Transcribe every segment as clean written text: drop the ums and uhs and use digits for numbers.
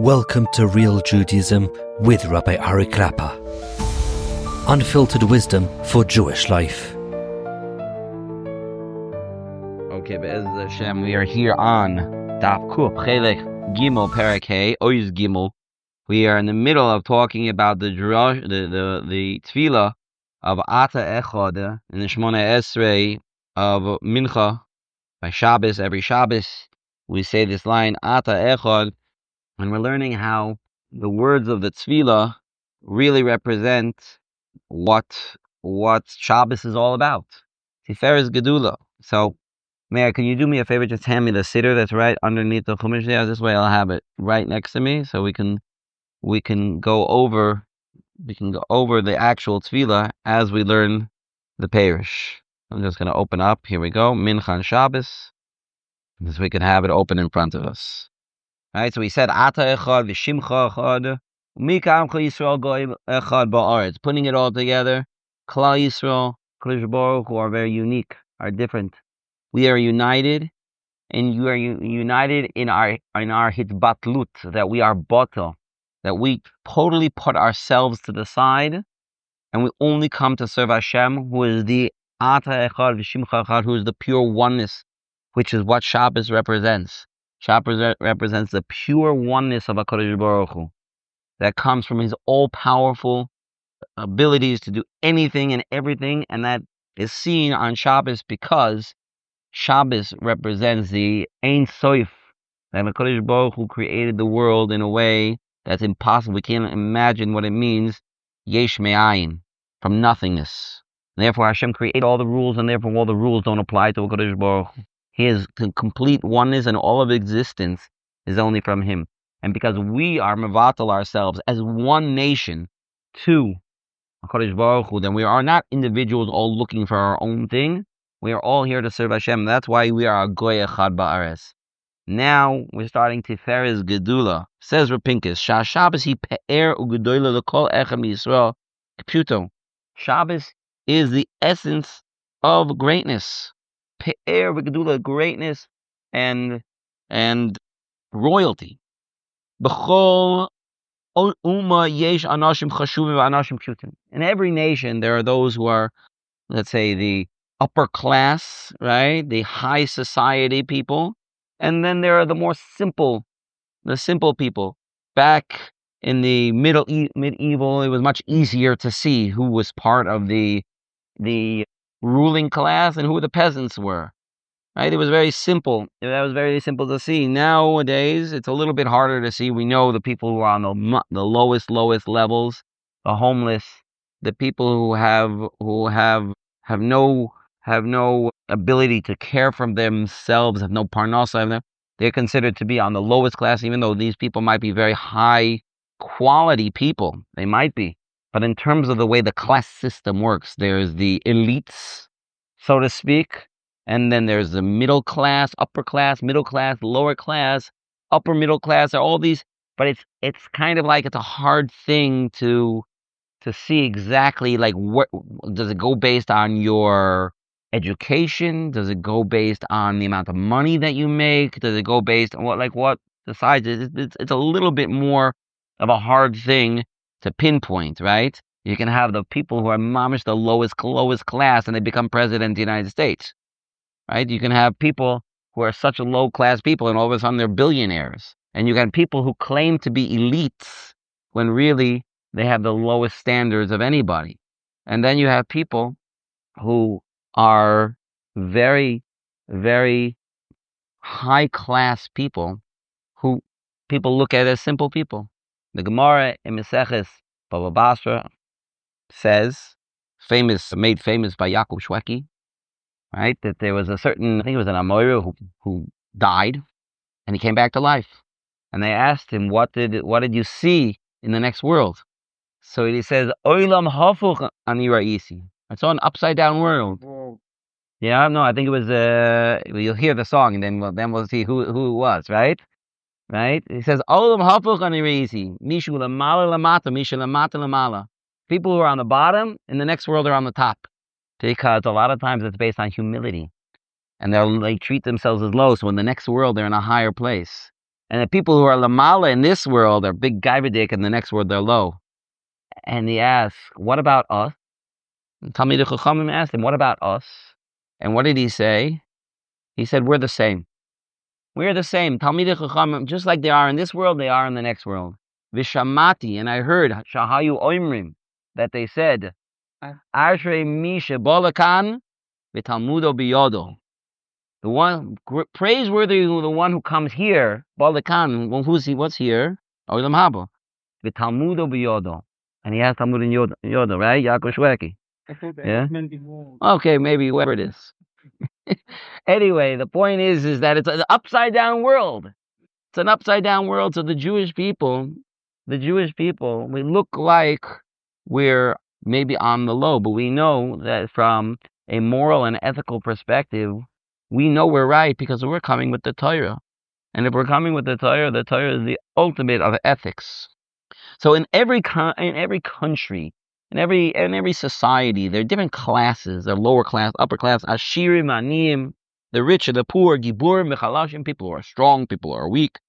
Welcome to Real Judaism with Rabbi Ari Klapper. Unfiltered wisdom for Jewish life. Okay, Be'ez Hashem, we are here on Daf Kuf Chelek Gimel Perek Hey Oiz Gimel. We are in the middle of talking about the tefillah of Ata Echad in the Shmona Esrei of Mincha by Shabbos. Every Shabbos we say this line Ata Echad, and we're learning how the words of the tefillah really represent what Shabbos is all about. Tiferes Gedula. So, Mayor, can you do me a favor? Just hand me the siddur that's right underneath the chumash there. This way I'll have it right next to me, so we can go over the actual tefillah as we learn the parish. I'm just going to open up. Here we go. Mincha and Shabbos, so we can have it open in front of us. All right. So we said Ata Echad v'Shimcha Echad Mikamcha Yisrael Goy Echad Ba'aretz. Putting it all together, Klal Yisrael, Kadosh Baruch Hu are very unique, are different. We are united, and you are united in our hitbatlut, that we are batal, that we totally put ourselves to the side, and we only come to serve Hashem, who is the Ata Echad v'Shimcha Echad, who is the pure oneness, which is what Shabbos represents. Shabbos represents the pure oneness of HaKadosh Baruch Hu, that comes from His all-powerful abilities to do anything and everything, and that is seen on Shabbos because Shabbos represents the Ein Sof, that HaKadosh Baruch Hu created the world in a way that's impossible. We can't imagine what it means, Yesh Me'ayin, from nothingness. Therefore, Hashem created all the rules, and therefore all the rules don't apply to HaKadosh Baruch Hu. His complete oneness and all of existence is only from Him. And because we are mevatel ourselves as one nation to HaKadosh Baruch Hu, then we are not individuals all looking for our own thing. We are all here to serve Hashem. That's why we are a goy echad ba'aretz. Now we're starting Tiferes Gedula. Says Rapinkus, Shah Shabbos hi pe'er u'gedola l'kol echad miYisrael. Pshuto. Shabbos is the essence of greatness. Pe'er v'gedula, greatness and royalty. B'chol umma yesh anashim chashuvim v'anashim pshutim. In every nation, there are those who are, let's say, the upper class, right? The high society people. And then there are the more simple people. Back in the medieval, it was much easier to see who was part of the ruling class and who the peasants were, right? It was very simple. That was very simple to see. Nowadays, it's a little bit harder to see. We know the people who are on the lowest levels, the homeless, the people who have no ability to care for themselves, have no parnasa. They're considered to be on the lowest class, even though these people might be very high quality people. They might be. But in terms of the way the class system works, there's the elites, so to speak, and then there's the middle class, upper class, middle class, lower class, upper middle class, all these, but it's kind of like it's a hard thing to see exactly, like, what does it go based on your education? Does it go based on the amount of money that you make? Does it go based on what decides it? It's a little bit more of a hard thing to pinpoint, right? You can have the people who are mamish the lowest class and they become president of the United States, right? You can have people who are such a low class people and all of a sudden they're billionaires. And you got people who claim to be elites when really they have the lowest standards of anybody. And then you have people who are very, very high class people who people look at as simple people. The Gemara in Maseches Baba Basra says, made famous by Yaakov Shweki, right? That there was a certain, I think it was an Amoira who died, and he came back to life. And they asked him, what did you see in the next world? So he says, Oilam hafuch ani ra'isi. I saw an upside down world. Whoa. Yeah, no, I think it was, you'll hear the song, and then we'll see who it was, right? Right? He says, Olam hafuch ani ra'isi. Mishu lamala lamata, mishu lamata lamala. People who are on the bottom, in the next world are on the top. Because a lot of times it's based on humility. And they treat themselves as low, so in the next world they're in a higher place. And the people who are lamala in this world are big gaivadik, and the next world they're low. And he asked, what about us? Talmidei Chachamim asked him, what about us? And what did he say? He said, we're the same. We're the same. Talmidei Chachamim, just like they are in this world, they are in the next world. Vishamati, and I heard, Shahayu Oimrim, that they said, Ashrei Misha Bolakan v'Talmudo biyodo. The one praiseworthy, the one who comes here, Bolakan. Well, who's he? What's here? Olam Haba v'Talmudo biyodo, and he has Talmud in Yodo, right? Yaakov Shweki. Yeah. Okay, maybe whoever it is. Anyway, the point is that it's an upside down world. It's an upside down world. So the Jewish people, we look like we're maybe on the low, but we know that from a moral and ethical perspective, we know we're right because we're coming with the Torah. And if we're coming with the Torah is the ultimate of ethics. So in every country, in every society, there are different classes. There are lower class, upper class, ashirim, aniyim, the rich and the poor, giburim, mechalashim, people who are strong, people who are weak,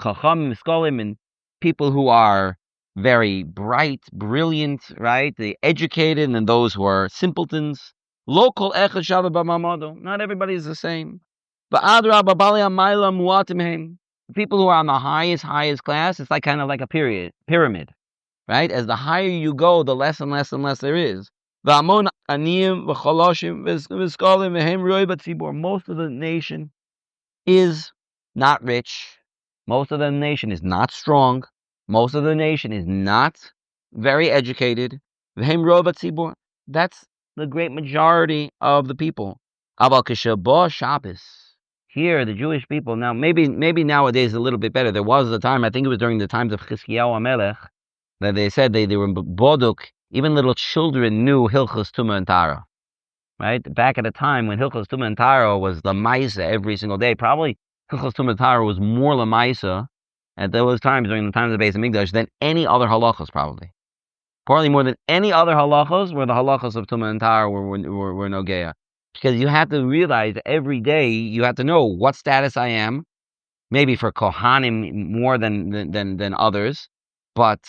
chacham, skolim, and people who are very bright, brilliant, right? The educated, and those who are simpletons. Local echad shava b'mamado. Not everybody is the same. Ba'adra b'balei amayla muatim hem. People who are on the highest class, it's like kind of like a pyramid. Right? As the higher you go, the less and less and less there is. Most of the nation is not rich. Most of the nation is not strong. Most of the nation is not very educated. That's the great majority of the people. Shabbos. Here, the Jewish people, now maybe nowadays a little bit better. There was a time, I think it was during the times of Chizkiyahu HaMelech, that they said they were boduk. Even little children knew Hilchos Tumah and Tara. Right? Back at a time when Hilchos Tumah and Tara was the Maisa every single day. Probably Hilchos Tumah and Tara was more the Maisa at those times during the times of the Beis Hamikdash than any other halachos probably. Probably more than any other halachos were the halachos of Tumah and Tara were Nogeya. Because you have to realize every day you have to know what status I am. Maybe for Kohanim more than others. But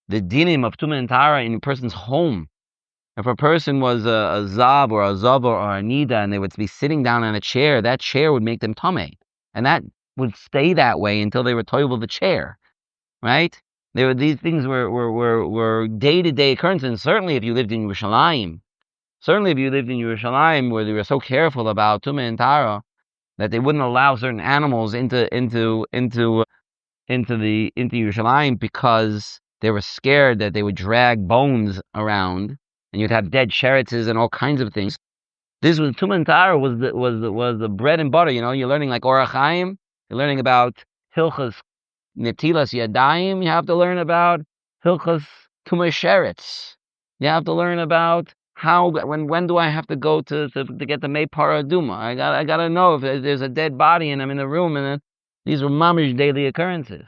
the dinim of Tumah and Tara in a person's home. If a person was a Zav or a Zav or a Nida and they would be sitting down on a chair, that chair would make them Tameh. And that would stay that way until they were toivel the chair. Right? These things were day-to-day occurrences. Certainly if you lived in Yerushalayim, where they were so careful about Tumah and Tara that they wouldn't allow certain animals into Yerushalayim because they were scared that they would drag bones around and you'd have dead sheretzes and all kinds of things. This was Tumah and Tara was the bread and butter. You know, you're learning like Orach Chaim. You're learning about Hilchas Netilas Yadayim. You have to learn about Hilchas Tumah Sheretz. You have to learn about when do I have to go to get the Mei Paraduma? I gotta know if there's a dead body and I'm in the room, and then these were mamish daily occurrences.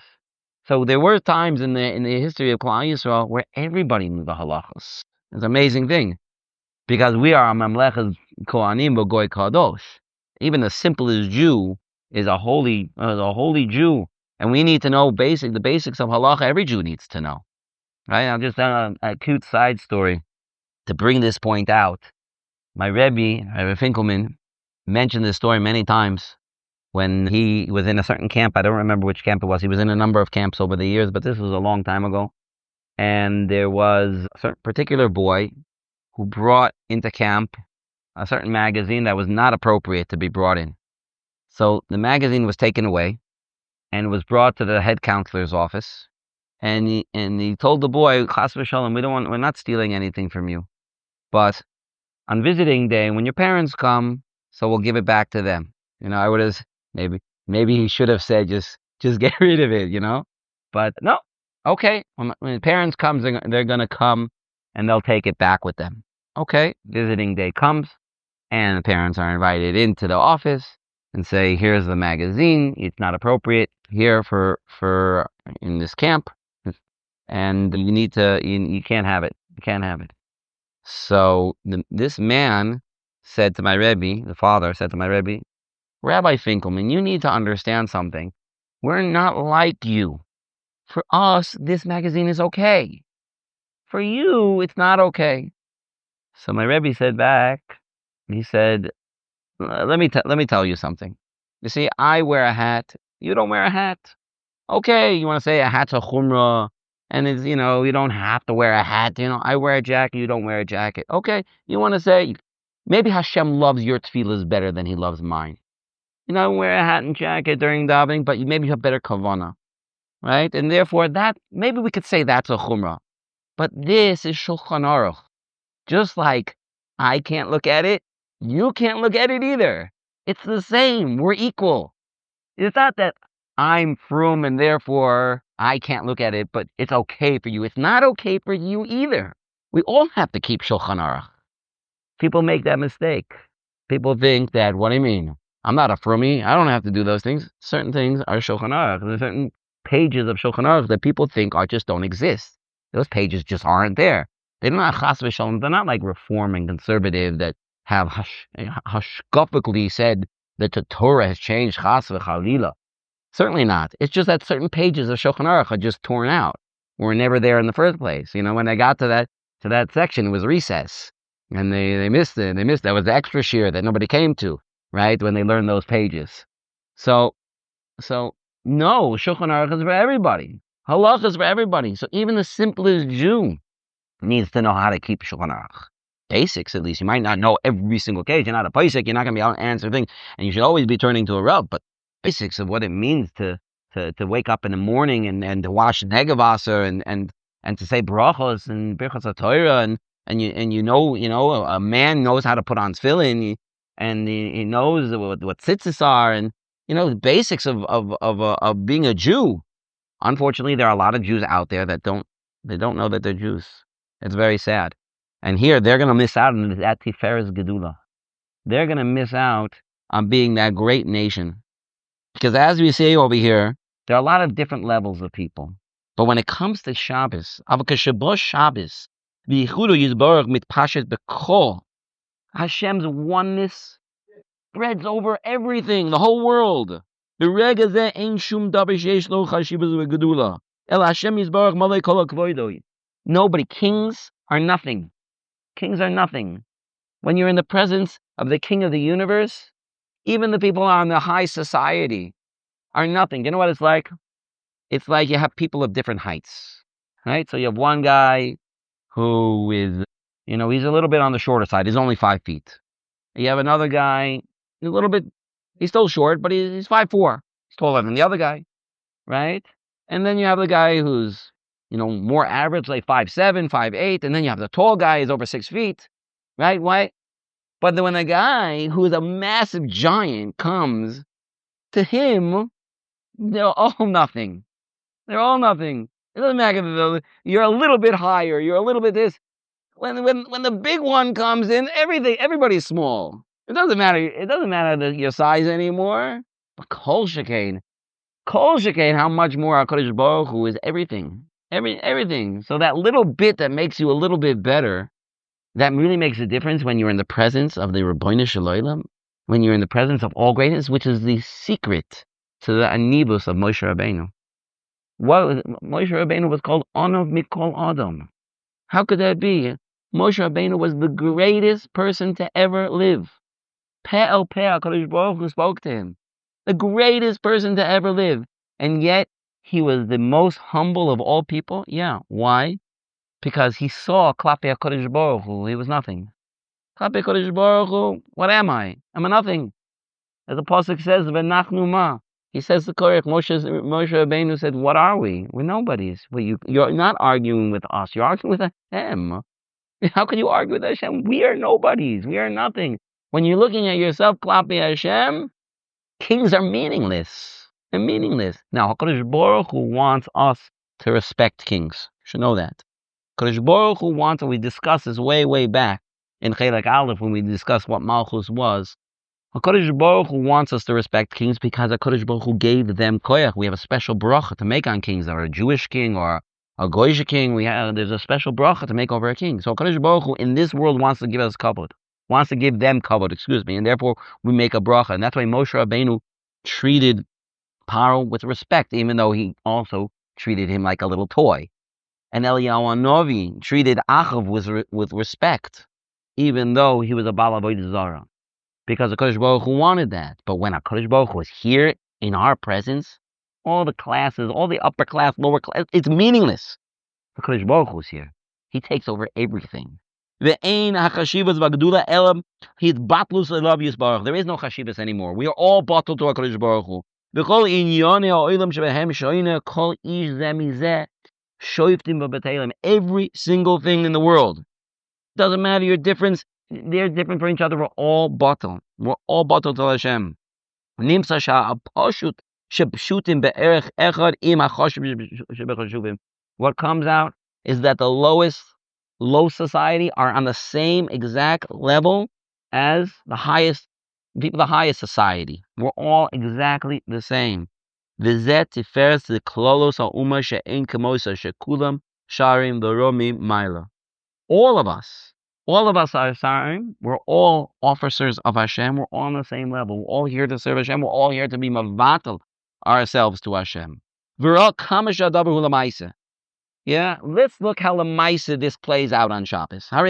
So there were times in the history of Klal Yisrael where everybody knew the halachos. It's an amazing thing, because we are a mamlechas kohanim v'goy kadosh. Even the simplest Jew is a holy Jew, and we need to know the basics of halacha. Every Jew needs to know. Right? I'll just tell a cute side story to bring this point out. My Rebbe Finkelman, mentioned this story many times when he was in a certain camp. I don't remember which camp it was. He was in a number of camps over the years, but this was a long time ago. And there was a certain particular boy who brought into camp a certain magazine that was not appropriate to be brought in. So the magazine was taken away and was brought to the head counselor's office. And he told the boy, Chas v'shalom, we're not stealing anything from you. But on visiting day, when your parents come, so we'll give it back to them. You know, I would have, maybe he should have said, just get rid of it, you know. But no, okay, when the parents come, they're going to come and they'll take it back with them. Okay, visiting day comes and the parents are invited into the office and say, here's the magazine. It's not appropriate here for in this camp. And you can't have it. You can't have it. So this man said to my Rebbe, the father said to my Rebbe, Rabbi Finkelman, you need to understand something. We're not like you. For us, this magazine is okay. For you, it's not okay. So my Rebbe said back, he said, let me tell you something. You see, I wear a hat. You don't wear a hat. Okay, you want to say a hat's a chumrah, and it's, you don't have to wear a hat. I wear a jacket, you don't wear a jacket. Okay, you want to say, maybe Hashem loves your tefillahs better than he loves mine. I wear a hat and jacket during davening, but maybe you have better kavanah, right? And therefore, that maybe we could say that's a chumrah. But this is Shulchan Aruch. Just like I can't look at it, you can't look at it either. It's the same. We're equal. It's not that I'm frum and therefore I can't look at it, but it's okay for you. It's not okay for you either. We all have to keep Shulchan Aruch. People make that mistake. People think that, what do you mean? I'm not a frummy. I don't have to do those things. Certain things are Shulchan Aruch. There's certain pages of Shulchan Aruch that people think just don't exist. Those pages just aren't there. They're not chas v'shalom. They're not like reform and conservative that have hashkafically said that the Torah has changed chas v'chalila. Certainly not. It's just that certain pages of Shulchan Aruch are just torn out. Were never there in the first place. When they got to that section, it was recess, and they missed it. That was the extra shir that nobody came to, right? When they learned those pages. So no, Shulchan Aruch is for everybody. Halach is for everybody. So even the simplest Jew needs to know how to keep Shulchan Aruch. Basics, at least. You might not know every single case. You're not a paisik. You're not going to be able to answer things. And you should always be turning to a Rav. But basics of what it means to wake up in the morning and to wash negavaser and to say brachos and birchas HaTorah and a man knows how to put on tefillin and he knows what tzitzis are and the basics of being a Jew. Unfortunately, there are a lot of Jews out there that don't know that they're Jews. It's very sad. And here, they're going to miss out on that Tiferes Gedula. They're going to miss out on being that great nation. Because as we say over here, there are a lot of different levels of people. But when it comes to Shabbos, Shabbos, Hashem's oneness spreads over everything, the whole world. Nobody. Kings are nothing. Kings are nothing. When you're in the presence of the King of the universe, even the people on the high society are nothing. You know what it's like? It's like you have people of different heights, right? So you have one guy who is, he's a little bit on the shorter side. He's only 5 feet. You have another guy, a little bit, he's still short, but he's 5'4". He's taller than the other guy, right? And then you have the guy who's, more average, like 5'7", 5'8", and then you have the tall guy who's over 6 feet, right? Why? But then when a guy who is a massive giant comes, to him, they're all nothing. They're all nothing. It doesn't matter. You're a little bit higher. You're a little bit this. When the big one comes in, everybody's small. It doesn't matter. It doesn't matter your size anymore. But Kol Shekain, how much more HaKadosh Baruch Hu is everything. Everything. So that little bit that makes you a little bit better, that really makes a difference when you're in the presence of the Rabbeinu Shel Olam, when you're in the presence of all greatness, which is the secret to the anibus of Moshe Rabbeinu. Moshe Rabbeinu was called Onov Mikol Adam. How could that be? Moshe Rabbeinu was the greatest person to ever live. Peh el peh, HaKadosh Baruch Hu spoke to him. The greatest person to ever live. And yet, he was the most humble of all people? Yeah. Why? Because he saw Klape HaKadosh Baruch Hu. He was nothing. Klape HaKadosh Baruch Hu, what am I? I'm a nothing. As the Pasuk says, V'nachnu ma. He says the Korach, Moshe Rabbeinu said, what are we? We're nobodies. Well, you're not arguing with us. You're arguing with Hashem. How can you argue with Hashem? We are nobodies. We are nothing. When you're looking at yourself, Klape Hashem, kings are meaningless. They're meaningless. Now, HaKadosh Baruch Hu wants us to respect kings. You should know that. HaKadosh Baruch Hu wants, and we discussed this way back in Chelek Aleph when we discussed what Malchus was. HaKadosh Baruch Hu wants us to respect kings because HaKadosh Baruch Hu gave them koyach. We have a special bracha to make on kings, or a Jewish king, or a Goyish king. There's a special bracha to make over a king. So HaKadosh Baruch Hu in this world wants to give us kavod, wants to give them kavod, and therefore we make a bracha. And that's why Moshe Rabbeinu treated Paro with respect, even though he also treated him like a little toy. And Eliyahu Hanavi treated Achav with respect, even though he was a Baal Avodah Zarah. Because HaKadosh Baruch Hu wanted that. But when HaKadosh Baruch Hu was here in our presence, all the classes, all the upper class, lower class, it's meaningless. HaKadosh Baruch Hu's here. He takes over everything. There is no chashivas anymore. We are all bottled to HaKadosh Baruch Hu. Every single thing in the world. Doesn't matter your difference. They're different from each other. We're all bottled. We're all bottled to Hashem. What comes out is that the low society are on the same exact level as the highest people, the highest society. We're all exactly the same. All of us are Sarim. We're all officers of Hashem. We're all on the same level. We're all here to serve Hashem. We're all here to be mavatal ourselves to Hashem. Yeah, let's look how Lamaisa this plays out on Shabbos. When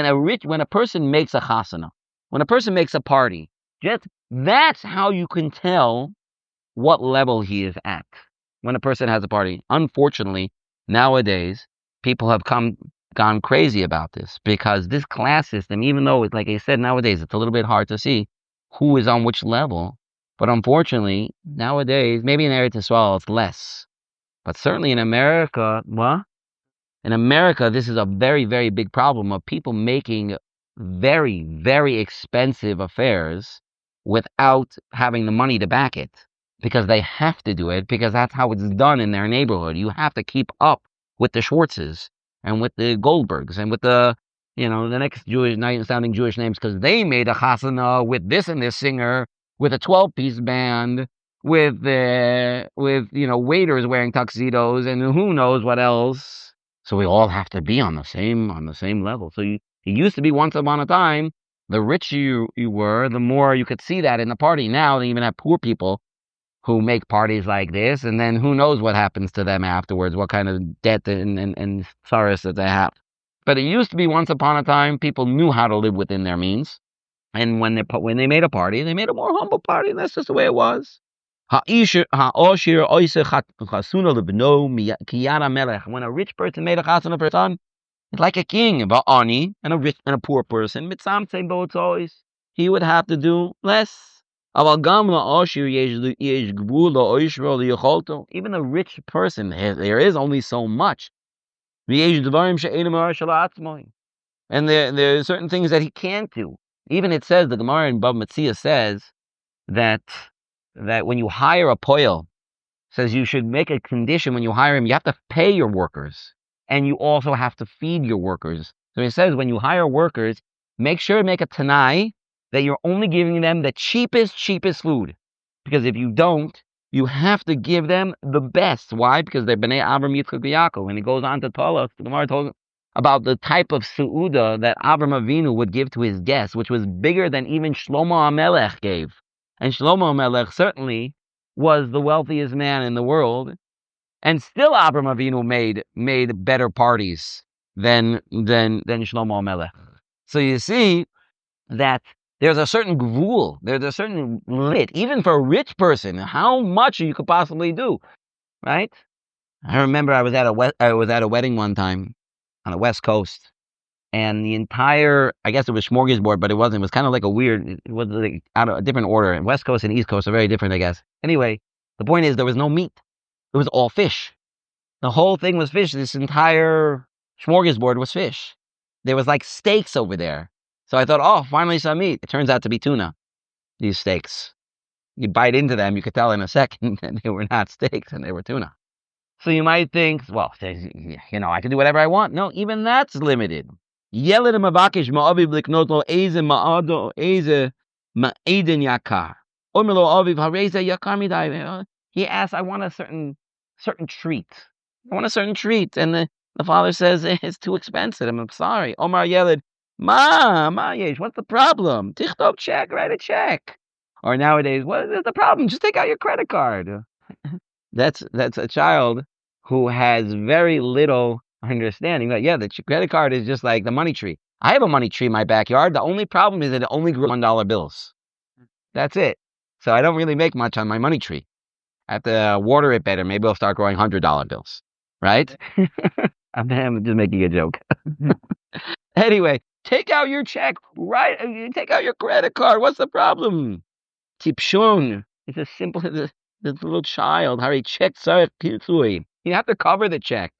a person makes a chasana, when a person makes a party, that's how you can tell what level he is at. When a person has a party, unfortunately, nowadays people have gone crazy about this because this class system, even though it's like I said, nowadays it's a little bit hard to see who is on which level. But unfortunately, nowadays, maybe in Eretz Yisrael it's less, but certainly in America, in America, this is a very, very big problem of people making very, very expensive affairs without having the money to back it. Because they have to do it, because that's how it's done in their neighborhood. You have to keep up with the Schwartzes and with the Goldbergs and with the next sounding Jewish names, because they made a chasana with this and this singer, with a 12-piece band, with waiters wearing tuxedos and who knows what else. So we all have to be on the same level. So it used to be once upon a time, the richer you were, the more you could see that in the party. Now they even have poor people who make parties like this, and then who knows what happens to them afterwards, what kind of debt and sorrows that they have. But it used to be once upon a time, people knew how to live within their means. And when they made a party, they made a more humble party, and that's just the way it was. When a rich person made a chasana for a son, it's like a king, Va'ani, and a poor person. He would have to do less. Even the rich person, there is only so much. And there are certain things that he can't do. Even it says, the Gemara in Bava Metzia says that when you hire a poil, says you should make a condition when you hire him, you have to pay your workers. And you also have to feed your workers. So it says when you hire workers, make sure to make a tanai that you're only giving them the cheapest food. Because if you don't, you have to give them the best. Why? Because they're Bnei Avram, Yitzchak, Yaakov. And he goes on to tell us, the Gemara told about the type of seudah that Avram Avinu would give to his guests, which was bigger than even Shlomo HaMelech gave. And Shlomo HaMelech certainly was the wealthiest man in the world. And still Avram Avinu made better parties than Shlomo HaMelech. So you see that there's a certain gvul, there's a certain limit, even for a rich person, how much you could possibly do, right? I remember I was at a wedding one time on the West Coast, and the entire, I guess it was smorgasbord, but it wasn't. It was kind of like it was like out of a different order. And West Coast and East Coast are very different, I guess. Anyway, the point is there was no meat. It was all fish. The whole thing was fish. This entire smorgasbord was fish. There was like steaks over there. So I thought, oh, finally some meat. It turns out to be tuna, these steaks. You bite into them, you could tell in a second that they were not steaks and they were tuna. So you might think, well, I can do whatever I want. No, even that's limited. He asked, I want a certain treat. I want a certain treat. And the father says, it's too expensive. I'm sorry. Omar Yelid, Ma, yesh, what's the problem? Tichtov check, write a check. Or nowadays, what is the problem? Just take out your credit card. That's a child who has very little understanding. Like, yeah, the credit card is just like the money tree. I have a money tree in my backyard. The only problem is that it only grew $1 bills. That's it. So I don't really make much on my money tree. I have to water it better. Maybe I'll start growing $100 bills. Right? I'm just making a joke. Anyway, take out your check. Right? Take out your credit card. What's the problem? Tipshun. It's as simple as this little child. Harry check. You have to cover the check.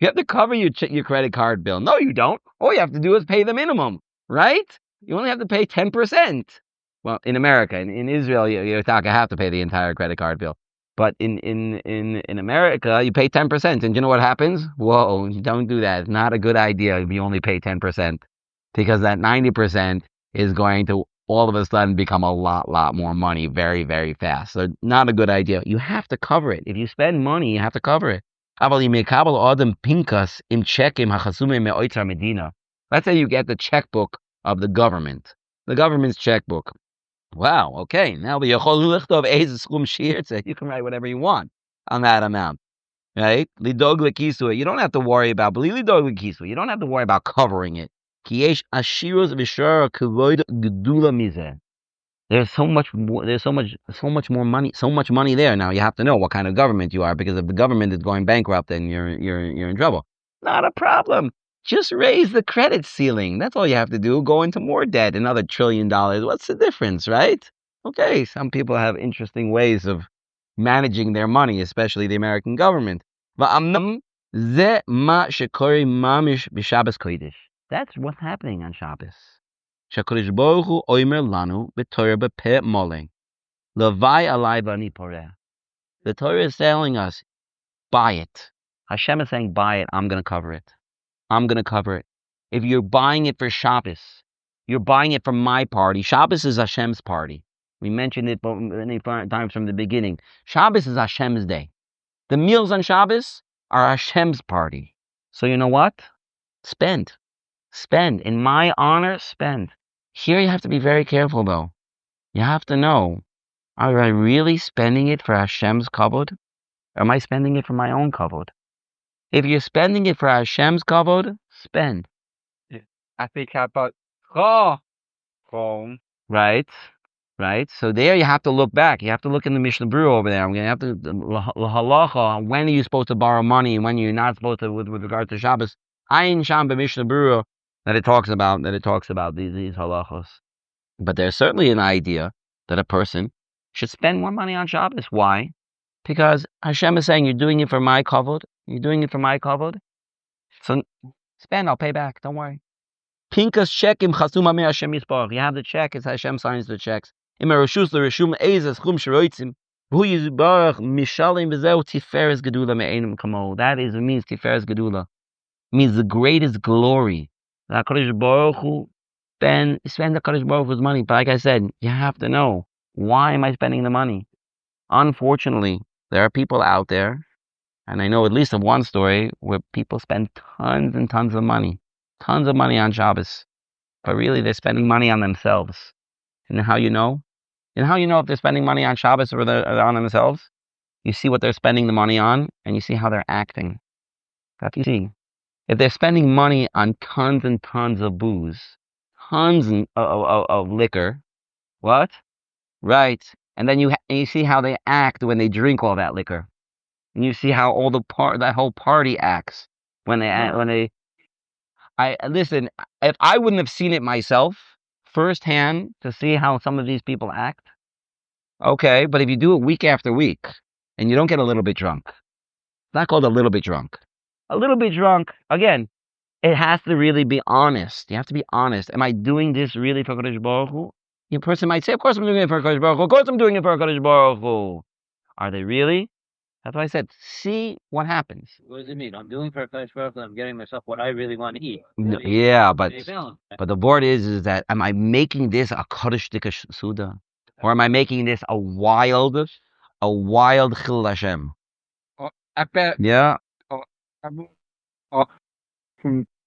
You have to cover your credit card bill. No, you don't. All you have to do is pay the minimum, right? You only have to pay 10%. Well, in America, in Israel, you have to pay the entire credit card bill. But in America, you pay 10%. And you know what happens? Whoa, don't do that. It's not a good idea if you only pay 10%. Because that 90% is going to all of a sudden become a lot more money very, very fast. So not a good idea. You have to cover it. If you spend money, you have to cover it. Let's say you get the checkbook of the government's checkbook. Wow, okay. Now you can write whatever you want on that amount. Right? You don't have to worry about you don't have to worry about covering it. There's so much more money, so much money there. Now you have to know what kind of government you are, because if the government is going bankrupt, then you're in trouble. Not a problem. Just raise the credit ceiling. That's all you have to do. Go into more debt, another $1 trillion. What's the difference, right? Okay, some people have interesting ways of managing their money, especially the American government. That's what's happening on Shabbos. Shakadosh Baruch Hu oimer lanu b'Torah b'peh moleh, ואני פורע. The Torah is telling us, buy it. Hashem is saying, buy it. I'm going to cover it. I'm going to cover it. If you're buying it for Shabbos, you're buying it for my party. Shabbos is Hashem's party. We mentioned it many times from the beginning. Shabbos is Hashem's day. The meals on Shabbos are Hashem's party. So you know what? Spend. Spend. In my honor, spend. Here you have to be very careful, though. You have to know, are I really spending it for Hashem's kavod? Or am I spending it for my own kavod? If you're spending it for Hashem's kavod, spend. I think about Right. So there you have to look back. You have to look in the Mishnah Berurah over there. I'm going to have to halacha. When are you supposed to borrow money and when you're not supposed to, with regard to Shabbos? Ayin Sham b'Mishnah Berurah that it talks about these halachos. But there's certainly an idea that a person should spend more money on Shabbos. Why? Because Hashem is saying, you're doing it for my kavod. You're doing it for my kavod. So spend, I'll pay back. Don't worry. Pinkas chekim chasuma me Hashem yisparach. You have the check, it's Hashem signs the checks. Im reshus l'reshum ezes chum shroitzim. V'hu yisbarach mishalim v'zeu tiferes gedula me'enim kamo. That is, it means tiferes gedula. It means the greatest glory. The HaKadosh Baruch Hu spend the HaKadosh Baruch Hu's money. But like I said, you have to know, why am I spending the money? Unfortunately, there are people out there, and I know at least of one story, where people spend tons and tons of money on Shabbos. But really, they're spending money on themselves. And how you know? And how you know if they're spending money on Shabbos or they're on themselves? You see what they're spending the money on, and you see how they're acting. That's what you see. If they're spending money on tons and tons of booze, tons of liquor, what? Right. And then you see how they act when they drink all that liquor. And you see how that whole party acts when they listen, if I wouldn't have seen it myself firsthand to see how some of these people act, okay, but if you do it week after week and you don't get a little bit drunk, it's not called a little bit drunk. A little bit drunk, again, it has to really be honest. You have to be honest. Am I doing this really for HaKadosh Baruch Hu? A person might say, of course I'm doing it for HaKadosh Baruch Hu. Of course I'm doing it for HaKadosh Baruch Hu. Are they really? That's why I said, see what happens. What does it mean? I'm doing for HaKadosh Baruch Hu, I'm getting myself what I really want to eat. Yeah, but the board is that, am I making this a Kaddish seudah? Or am I making this a wild Chil Hashem? Yeah.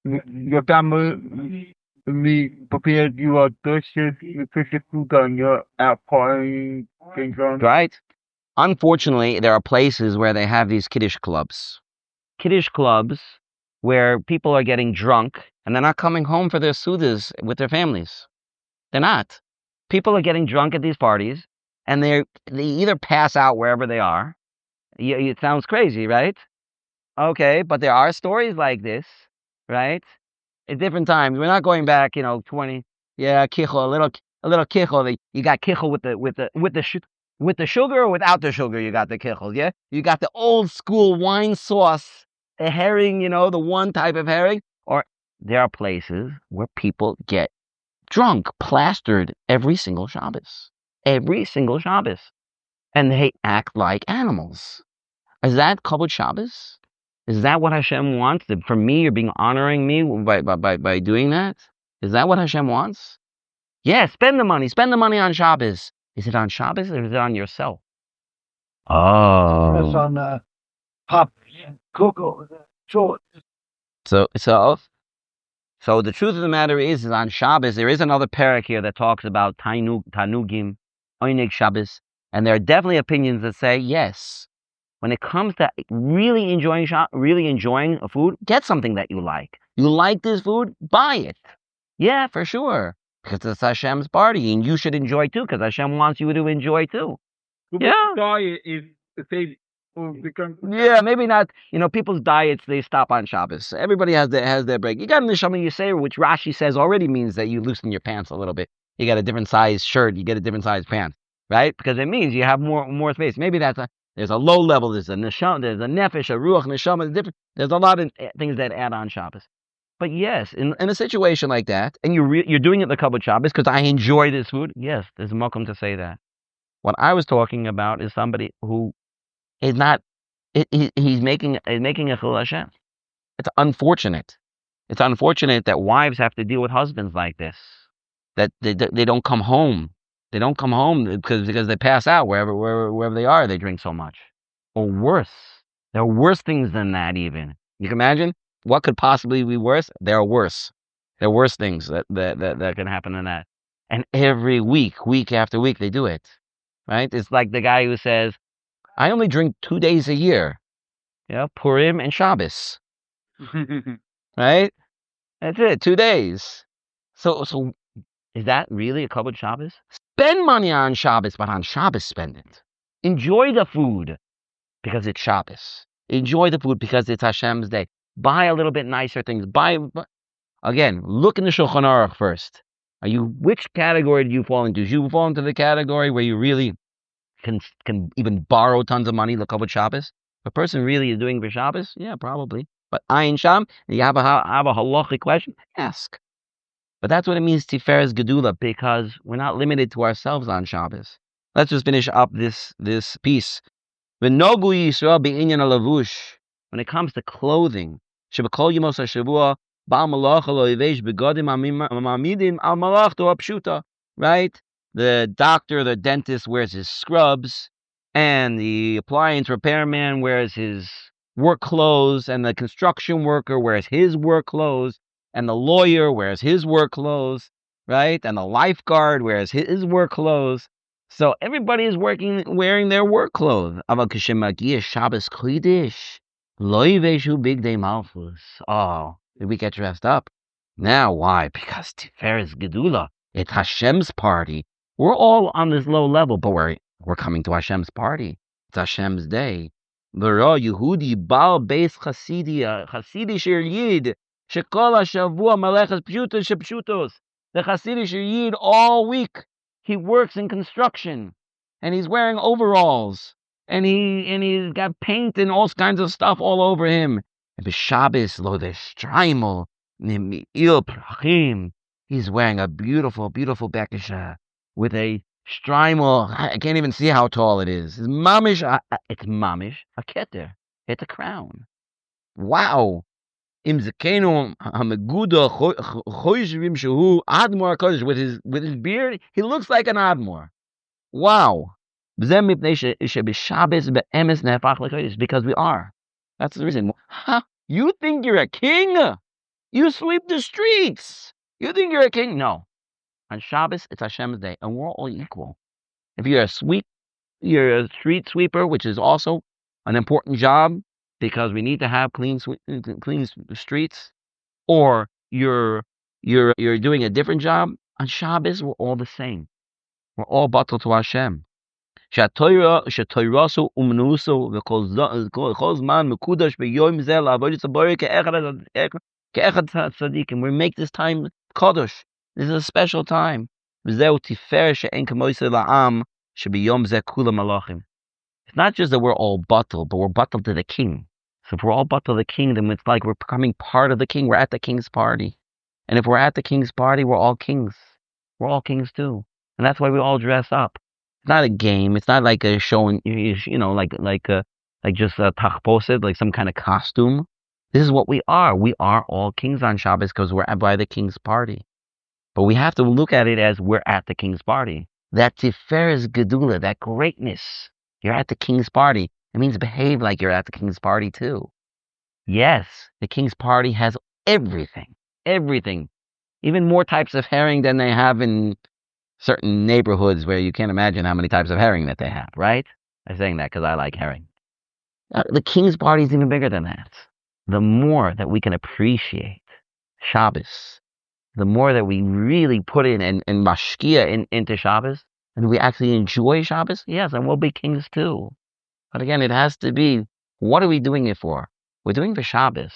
Your family we prepared you are thirsty, you put the food on your outpouring things on. Right? Unfortunately, there are places where they have these kiddush clubs. Kiddush clubs where people are getting drunk and they're not coming home for their seudas with their families. They're not. People are getting drunk at these parties and they either pass out wherever they are. It sounds crazy, right? Okay, but there are stories like this, right? At different times. We're not going back, 20. Yeah, kichel, a little kichel. You got kichel with the sugar or without the sugar. You got the kichel. Yeah, you got the old school wine sauce, the herring. The one type of herring. Or there are places where people get drunk, plastered every single Shabbos, and they act like animals. Is that LeKavod Shabbos? Is that what Hashem wants? That for me, you're honoring me by doing that? Is that what Hashem wants? Yeah, spend the money on Shabbos. Is it on Shabbos or is it on yourself? That's Oh. on pop, cocoa, short. So the truth of the matter is on Shabbos, there is another parak here that talks about tanugim, oinig Shabbos, and there are definitely opinions that say, yes, when it comes to really enjoying a food, get something that you like. You like this food, buy it. Yeah, for sure. Because it's Hashem's party, and you should enjoy too, because Hashem wants you to enjoy too. Yeah. Diet is they become. Yeah, maybe not. People's diets, they stop on Shabbos. Everybody has their break. You got an neshama yisera, which Rashi says already means that you loosen your pants a little bit. You got a different size shirt, you get a different size pants, right? Because it means you have more space. Maybe there's a low level, there's a neshama, there's a nefesh, a ruach, neshama, there's a lot of things that add on Shabbos. But yes, in a situation like that, and you're doing it LeKavod Shabbos because I enjoy this food, yes, there's a mokum to say that. What I was talking about is somebody who is not, he's making a chil Hashem. It's unfortunate. It's unfortunate that wives have to deal with husbands like this, that they don't come home. They don't come home because they pass out wherever they are. They drink so much, or worse. There are worse things than that. Even you can imagine what could possibly be worse. There are worse. There are worse things that can happen than that. And every week after week, they do it. Right? It's like the guy who says, "I only drink 2 days a year. Yeah, Purim and Shabbos. Right? That's it. 2 days. So is that really LeKavod Shabbos? Spend money on Shabbos, but on Shabbos spend it. Enjoy the food because it's Shabbos. Enjoy the food because it's Hashem's day. Buy a little bit nicer things. Again, look in the Shulchan Aruch first. Which category do you fall into? Do you fall into the category where you really can even borrow tons of money, LeKavod Shabbos? If a person really is doing for Shabbos, yeah, probably. But Ayin Sham, you have a halachic question, ask. But that's what it means, Tiferes Gedula, because we're not limited to ourselves on Shabbos. Let's just finish up this piece. V'nogu Yisrael be'inyan lavish. When it comes to clothing, shebekol yemos hashavua ba'al malacha lo lavish begodim ma'amidim al malachto apshuta. Right? The doctor, the dentist wears his scrubs, and the appliance repairman wears his work clothes, and the construction worker wears his work clothes, and the lawyer wears his work clothes, right? And the lifeguard wears his work clothes. So everybody is wearing their work clothes. Shabbos Kodesh, Loiveshu Big Day Malchus. Oh, did we get dressed up? Now why? Because Tiferes Gedula. It's Hashem's party. We're all on this low level, but we're coming to Hashem's party. It's Hashem's day. V'ra Yehudi Baal Beis Chasidi Shir Yid. Shekol HaShavua Malechas Pshutos Shepshutos. The Hasidic Yid all week he works in construction, and he's wearing overalls, and he's got paint and all kinds of stuff all over him. And b'Shabbos lo de'shtraimel nim'il prachim. He's wearing a beautiful bekisha with a straimel. I can't even see how tall it is. It's mamish a keter. It's a crown. Wow. With his beard, he looks like an admor. Wow. Because we are. That's the reason. You think you're a king? You sweep the streets. You think you're a king? No. On Shabbos, it's Hashem's day, and we're all equal. If you're a street sweeper, which is also an important job because we need to have clean streets, or you're doing a different job, on Shabbos we're all the same. We're all batal to Hashem. Shatoirasu umnusu v'kol zman mekudash b'yom zeh la'avodas haborei ke'echad tzadikim. We make this time kadosh. This is a special time. V'zeu tifer she'en kamoisei la'am sheb'yom zeh kulam malachim. It's not just that we're all batal, but we're batal to the king. So if we're all batal to the king, then it's like we're becoming part of the king. We're at the king's party. And if we're at the king's party, we're all kings. We're all kings too. And that's why we all dress up. It's not a game. It's not like a show, like just a tachposet, like some kind of costume. This is what we are. We are all kings on Shabbos because we're by the king's party. But we have to look at it as we're at the king's party. That tiferes gedula, that greatness. You're at the king's party. It means behave like you're at the king's party too. Yes, the king's party has everything. Everything. Even more types of herring than they have in certain neighborhoods where you can't imagine how many types of herring that they have, right? I'm saying that because I like herring. The king's party is even bigger than that. The more that we can appreciate Shabbos, the more that we really put in and mashkia into Shabbos, and we actually enjoy Shabbos, yes, and we'll be kings too. But again, it has to be, what are we doing it for? We're doing it for Shabbos.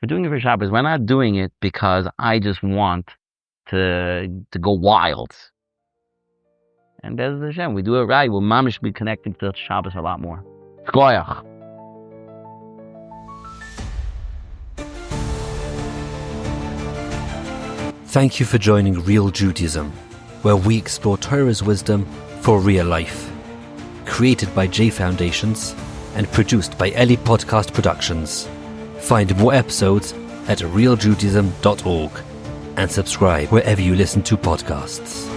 We're doing it for Shabbos. We're not doing it because I just want to go wild. And Bez Hashem, we do it right. We'll mamish be connecting to Shabbos a lot more. Shkoyach. Thank you for joining Real Judaism, where we explore Torah's wisdom for real life. Created by J Foundations and produced by Eli Podcast Productions. Find more episodes at realjudaism.org and subscribe wherever you listen to podcasts.